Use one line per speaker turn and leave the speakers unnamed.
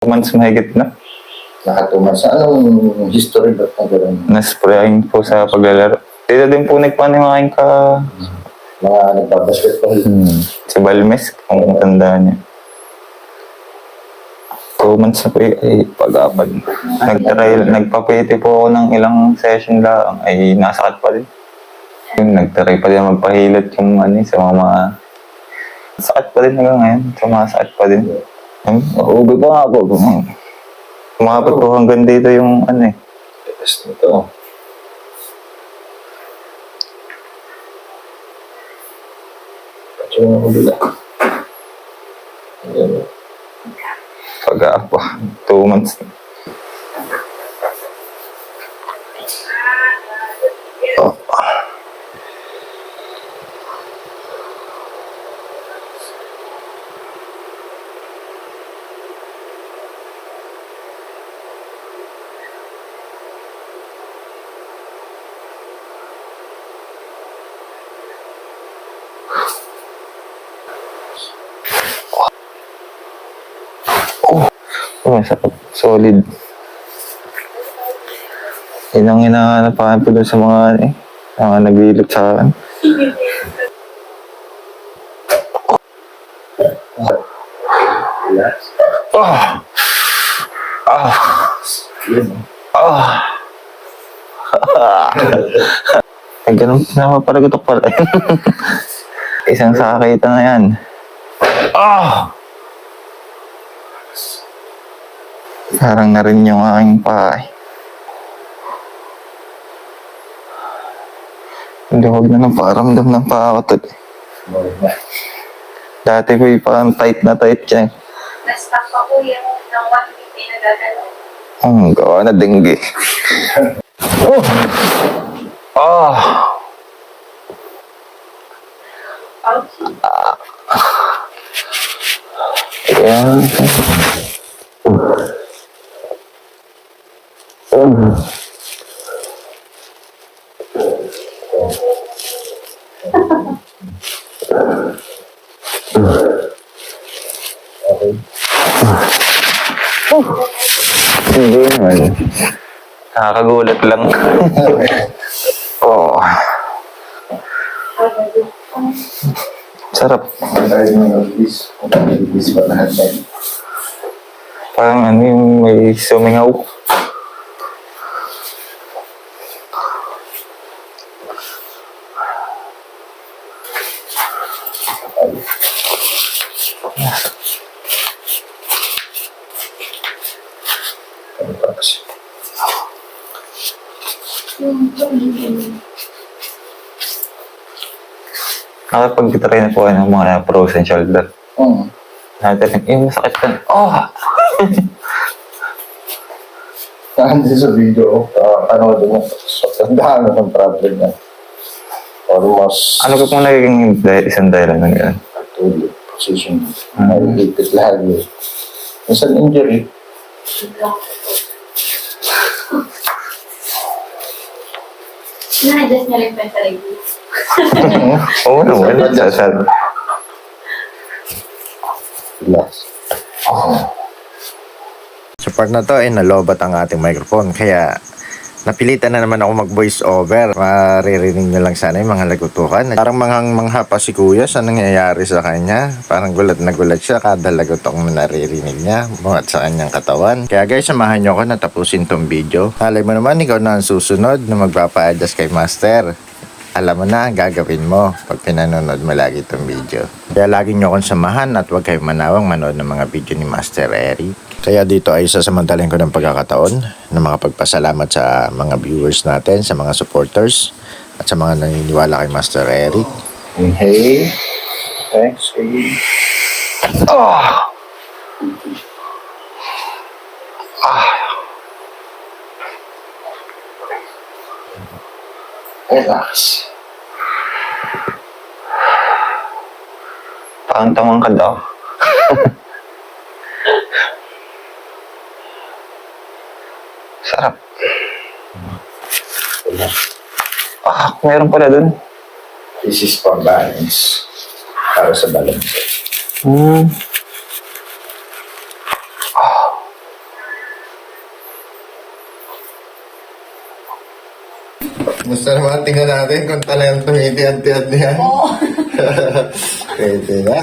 2 months mahigit na.
Naka 2 months. Anong history ba't na gano'n?
Nasprayan po sa paglalaro. Dito din po nagpanimahin ka.
Mga nagbabasketball.
Si Balmes, kung tandaan niya. 2 months na po ay pag-apad. Nagpapiti po ako ng ilang session lang, ay nasakit pa din. Nagtry pa din magpahilot yung sa mga sakit pa din hanggang ngayon. Sumasakit pa din. Ubi pa nga po. Umabot po hanggang dito yung
Test nito. At yung huli lang. Ayan.
Pag-apa. 2 months. Oh. Masakit. Solid. Yun ang hinahanap ko doon sa mga naglilot sa akin. Ah! Ah! Ah! Ay, ganun na mapalagotok pala. Isang sakita na yan. Ah! Parang na rin yung aking paa. Luwag na ng paramdam ng paa ko to. Dati ko parang tight na tight yan.
Na-stuck pa po yung ng 150 na gagalaw.
Gawa na dengue. Oh! Ah!
Ouch.
Ayan. Hindi naman. Nakakagulat lang. Oh. Sarap. Parang yung may sumingaw. Nakapag-try na po kayo ng mga frozen shoulder. Natin, yung masakit ka. Oh!
Nandun sa video, ano din mo, tandaan na ng problem niya. Almost,
Ano po pong nagiging isang dahilan ng gano'n?
actually, position, nalilitis lagi. Minsan injury,
Na-adjust niya rin pa yung sarili.
Oo naman.
relax.
Sa part na to ay nalobat ang ating microphone kaya napilitan na naman ako mag voice over. Maririnig nyo lang sana yung mga lagutukan. Parang mangha pa si kuya sa nangyayari sa kanya. Parang gulat na gulat siya kada lagutok na naririnig niya buhat sa kanyang katawan. Kaya guys, samahan nyo ako na tapusin tong video. Halay mo naman, ikaw na ang susunod na magpapa-adjust kay Master. Alam mo na ang gagawin mo pag pinanonood mo lagi itong video. Kaya lagi nyo akong samahan at huwag kayong manawang manood ng mga video ni Master Eric. Kaya dito ay sasamantalin ko ng pagkakataon na mga pagpasalamat sa mga viewers natin, sa mga supporters at sa mga naniniwala kay Master Eric.
Inhale, exhale.
Oh!
Relax.
Parang tamang ka daw. Sarap.
Relax.
Meron pala dun.
This is for balance. Para sa balance.
Musta naman? Tingnan natin kung talagang tumiti-anti-anti yan.
Oo.
Pwede na.